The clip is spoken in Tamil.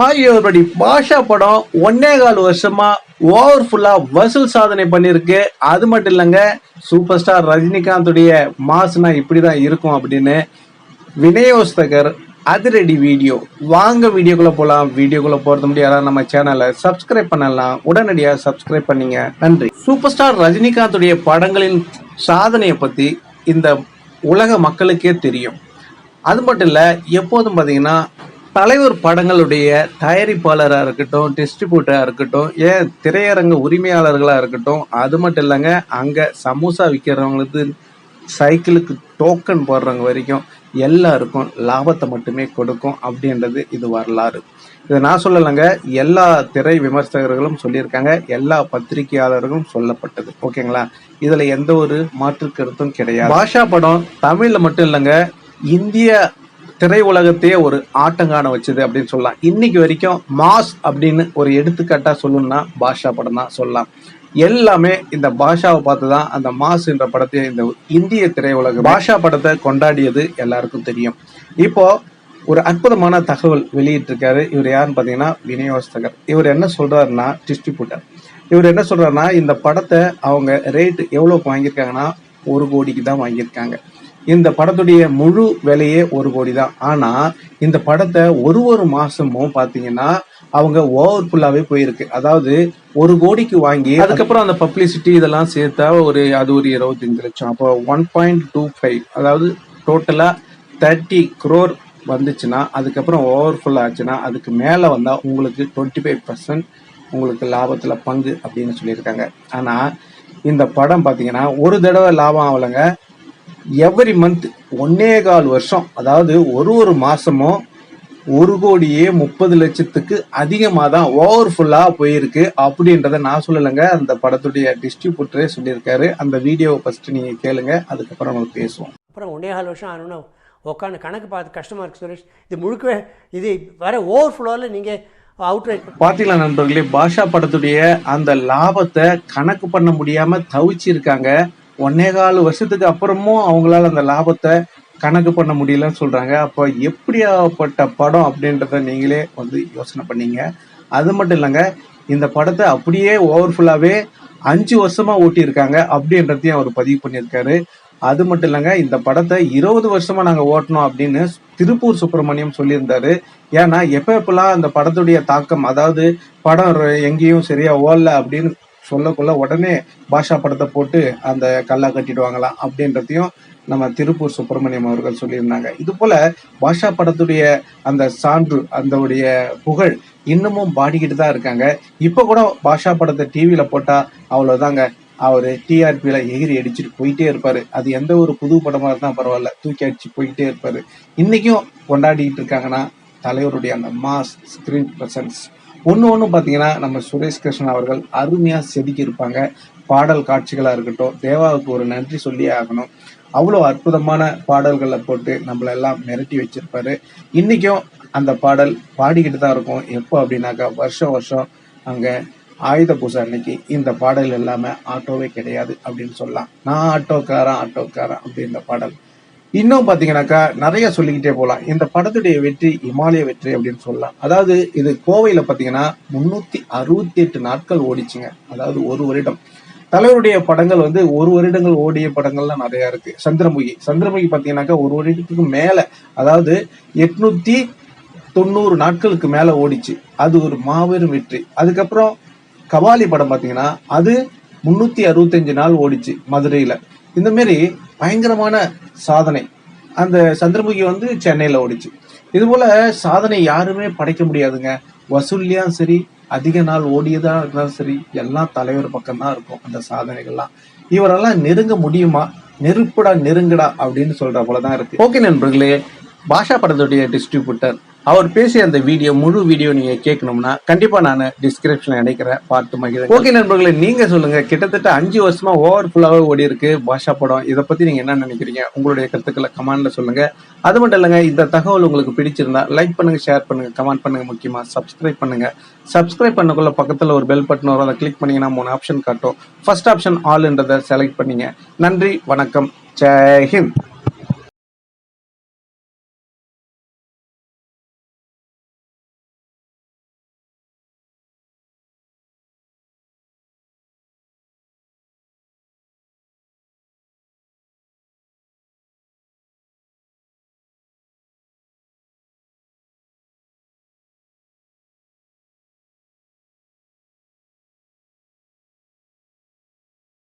ஹாய் எவரிபடி, பாஷா படம் 1.25 வருஷமா ஓவர்ஃபுல்லா வசூல் சாதனை பண்ணிருக்கு. அது மட்டும் இல்லைங்க, சூப்பர் ஸ்டார் ரஜினிகாந்துடைய மாசுனா இப்படிதான் இருக்கும் அப்படின்னு விநியோகஸ்தகர் அதிரடி வீடியோ. வாங்க வீடியோக்குள்ள போலாம். வீடியோக்குள்ள போறது முடியாத நம்ம சேனலை சப்ஸ்கிரைப் பண்ணலாம். உடனடியா சப்ஸ்கிரைப் பண்ணீங்க, நன்றி. சூப்பர் ஸ்டார் ரஜினிகாந்துடைய படங்களின் சாதனையை பத்தி இந்த உலக மக்களுக்கே தெரியும். அது மட்டும் இல்ல, எப்போதும் பாத்தீங்கன்னா தலைவர் படங்களுடைய தயாரிப்பாளராக இருக்கட்டும், டிஸ்ட்ரிபியூட்டராக இருக்கட்டும், ஏன் திரையரங்க உரிமையாளர்களாக இருக்கட்டும், அது மட்டும் இல்லைங்க, அங்கே சமோசா விற்கிறவங்களுக்கு சைக்கிளுக்கு டோக்கன் போடுறவங்க வரைக்கும் எல்லாருக்கும் லாபத்தை மட்டுமே கொடுக்கும் அப்படின்றது இது வரலாறு. இதை நான் சொல்லலைங்க, எல்லா திரை விமர்சகர்களும் சொல்லியிருக்காங்க, எல்லா பத்திரிகையாளர்களும் சொல்லப்பட்டது. ஓகேங்களா? இதுல எந்த ஒரு மாற்று கருத்தும் கிடையாது. பாஷா படம் தமிழ்ல மட்டும் இல்லைங்க, இந்திய திரையுலகத்தையே ஒரு ஆட்டங்கான வச்சது அப்படின்னு சொல்லலாம். இன்னைக்கு வரைக்கும் மாஸ் அப்படின்னு ஒரு எடுத்துக்காட்டா சொல்லணும்னா பாஷா படம் தான் சொல்லலாம். எல்லாமே இந்த பாஷாவை பார்த்துதான் அந்த மாஸ் என்ற படத்தை இந்த இந்திய திரையுலகம் பாஷா படத்தை கொண்டாடியது எல்லாருக்கும் தெரியும். இப்போ ஒரு அற்புதமான தகவல் வெளியிட்டிருக்காரு. இவர் யாருன்னு பாத்தீங்கன்னா விநியோகஸ்தகர். இவர் என்ன சொல்றாருன்னா, டிஸ்ட்ரிபியூட்டர். இவர் என்ன சொல்றாருன்னா, இந்த படத்தை அவங்க ரேட் எவ்வளவுக்கு வாங்கியிருக்காங்கன்னா 1 கோடிக்கு தான் வாங்கியிருக்காங்க. இந்த படத்துடைய முழு விலையே 1 கோடி தான். ஆனா இந்த படத்தை ஒரு மாசமும் பாத்தீங்கன்னா அவங்க ஓவர்ஃபுல்லாவே போயிருக்கு. அதாவது 1 கோடிக்கு வாங்கி அதுக்கப்புறம் அந்த பப்ளிசிட்டி இதெல்லாம் சேர்த்தா ஒரு 25 லட்சம். அப்போ 1.25, அதாவது டோட்டலா 30 crore வந்துச்சுன்னா, அதுக்கப்புறம் ஓவர்ஃபுல் ஆச்சுன்னா அதுக்கு மேல வந்தா உங்களுக்கு 25% உங்களுக்கு லாபத்துல பங்கு அப்படின்னு சொல்லியிருக்காங்க. ஆனா இந்த படம் பாத்தீங்கன்னா ஒரு தடவை லாபம் ஆகலைங்க, எவ்ரி மந்த் 1.25 வருஷம், அதாவது ஒரு மாசமும் 1 கோடியே 30 லட்சத்துக்கு அதிகமா தான் ஓவர்ஃபுல்லா போயிருக்கு அப்படின்றத நான் சொல்லலைங்க, அந்த படத்துடைய டிஸ்ட்ரிபியூட்டரே சொல்லியிருக்காரு. அந்த வீடியோவை ஃபர்ஸ்ட் நீங்க கேளுங்க, அதுக்கப்புறம் நம்ம பேசுவோம். அப்புறம் 1.25 வருஷம் ஆனோன்னு உட்காந்து கணக்கு பார்த்து கஷ்டமா இருக்கு சுரேஷ். இது முழுக்கவே இது வர ஓவர்ஃபுல்லாவில் நீங்க அவுட்ரைட் பாத்தீங்களா நண்பர்களே, பாஷா படத்துடைய அந்த லாபத்தை கணக்கு பண்ண முடியாம தவிச்சிருக்காங்க. 1.25 வருஷத்துக்கு அப்புறமும் அவங்களால அந்த லாபத்தை கணக்கு பண்ண முடியலன்னு சொல்றாங்க. அப்போ எப்படியாப்பட்ட படம் அப்படின்றத நீங்களே யோசனை பண்ணீங்க. அது மட்டும் இல்லைங்க, இந்த படத்தை அப்படியே ஓவர்ஃபுல்லாவே 5 வருஷமா ஓட்டியிருக்காங்க அப்படின்றதையும் அவர் பதிவு பண்ணியிருக்காரு. அது மட்டும் இல்லைங்க, இந்த படத்தை 20 வருஷமா நாங்க ஓட்டணும் அப்படின்னு திருப்பூர் சுப்பிரமணியம் சொல்லியிருந்தாரு. ஏன்னா எப்பெல்லாம் அந்த படத்துடைய தாக்கம், அதாவது படம் எங்கேயும் சரியா ஓடல அப்படின்னு சொல்லக்குள்ள உடனே பாஷா படத்தை போட்டு அந்த கல்லா கட்டிடுவாங்களாம் அப்படின்றதையும் நம்ம திருப்பூர் சுப்பிரமணியம் அவர்கள் சொல்லியிருந்தாங்க. இது போல பாஷா படத்துடைய அந்த சான்று, அந்த புகழ் இன்னமும் பாடிக்கிட்டு தான் இருக்காங்க. இப்ப கூட பாஷா படத்தை டிவியில போட்டா அவ்வளவுதாங்க, அவரு டிஆர்பியில எகிரி அடிச்சுட்டு போயிட்டே இருப்பாரு. அது எந்த ஒரு புது படமா இருந்தா பரவாயில்ல, தூக்கி அடிச்சு போயிட்டே இருப்பாரு. இன்னைக்கும் கொண்டாடிட்டு இருக்காங்கன்னா தலைவருடைய அந்த மாஸ் ஸ்கிரீன் பிரசன்ஸ். ஒண்ணு பாத்தீங்கன்னா நம்ம சுரேஷ் கிருஷ்ணன் அவர்கள் அருமையா செதுக்கி இருப்பாங்க. பாடல் காட்சிகளா இருக்கட்டும், தேவாவுக்கு ஒரு நன்றி சொல்லியே ஆகணும். அவ்வளவு அற்புதமான பாடல்களை போட்டு நம்மள எல்லாம் மிரட்டி வச்சிருப்பாரு. இன்னைக்கும் அந்த பாடல் பாடிக்கிட்டு தான் இருக்கும். எப்போ அப்படின்னாக்கா வருஷம் அங்க ஆயுத பூஜை அன்னைக்கு இந்த பாடல் எல்லாமே ஆட்டோவே கிடையாது அப்படின்னு சொல்லலாம். நான் ஆட்டோக்காரன் அப்படின்ற பாடல். இன்னும் பாத்தீங்கன்னாக்கா நிறைய சொல்லிக்கிட்டே போகலாம். இந்த படத்துடைய வெற்றி இமாலய வெற்றி அப்படின்னு சொல்லலாம். அதாவது இது கோவையில பாத்தீங்கன்னா 368 நாட்கள் ஓடிச்சுங்க. அதாவது 1 வருடம். தலைவருடைய படங்கள் 1 வருடங்கள் ஓடிய படங்கள்லாம் நிறைய இருக்கு. சந்திரமுகி பாத்தீங்கன்னாக்கா 1 வருடத்துக்கு மேல, அதாவது 890 நாட்களுக்கு மேல ஓடிச்சு. அது ஒரு மாபெரும் வெற்றி. அதுக்கப்புறம் கபாலி படம் பாத்தீங்கன்னா அது 365 நாள் ஓடிச்சு மதுரையில. இந்த மாதிரி பயங்கரமான சாதனை. அந்த சந்திரமுகி சென்னையில ஓடிச்சு. இது போல சாதனை யாருமே படைக்க முடியாதுங்க. வசூல்லையும் சரி, அதிக நாள் ஓடியதா இருந்தாலும் சரி, எல்லாம் தலைவர் பக்கம் தான் இருக்கும் அந்த சாதனைகள்லாம். இவரெல்லாம் நெருங்க முடியுமா? நெருப்புடா நெருங்கடா அப்படின்னு சொல்ற போலதான் இருக்கு. ஓகே நண்பர்களே, பாஷா படத்துடைய டிஸ்ட்ரிபியூட்டர் அவர் பேசிய அந்த முழு வீடியோ நீங்க கேட்கணும்னா கண்டிப்பா நான் டிஸ்கிரிப்ஷன்ல இணைக்கிறேன், பார்த்து மகிழ்ச்சி. ஓகே நண்பர்களே, நீங்க சொல்லுங்க, கிட்டத்தட்ட 5 வருஷமா ஓவர்ஃபுல்லாவே ஓடி இருக்கு பாஷா படம். இதை பத்தி நீங்க என்ன நினைக்கிறீங்க? உங்களுடைய கருத்துக்களை கமெண்ட்ல சொல்லுங்க. அது மட்டும் இல்லைங்க, இந்த தகவல் உங்களுக்கு பிடிச்சிருந்தா லைக் பண்ணுங்க, ஷேர் பண்ணுங்க, கமெண்ட் பண்ணுங்க, முக்கியமா சப்ஸ்கிரைப் பண்ணுங்க. சப்ஸ்கிரைப் பண்ணக்குள்ள பக்கத்துல ஒரு பெல் பட்டன் வரும், அதை கிளிக் பண்ணீங்கன்னா 3 ஆப்ஷன் காட்டும். ஃபர்ஸ்ட் ஆப்ஷன் ஆல்ன்றதை செலக்ட் பண்ணீங்க. நன்றி, வணக்கம், ஜெய் ஹிந்த்.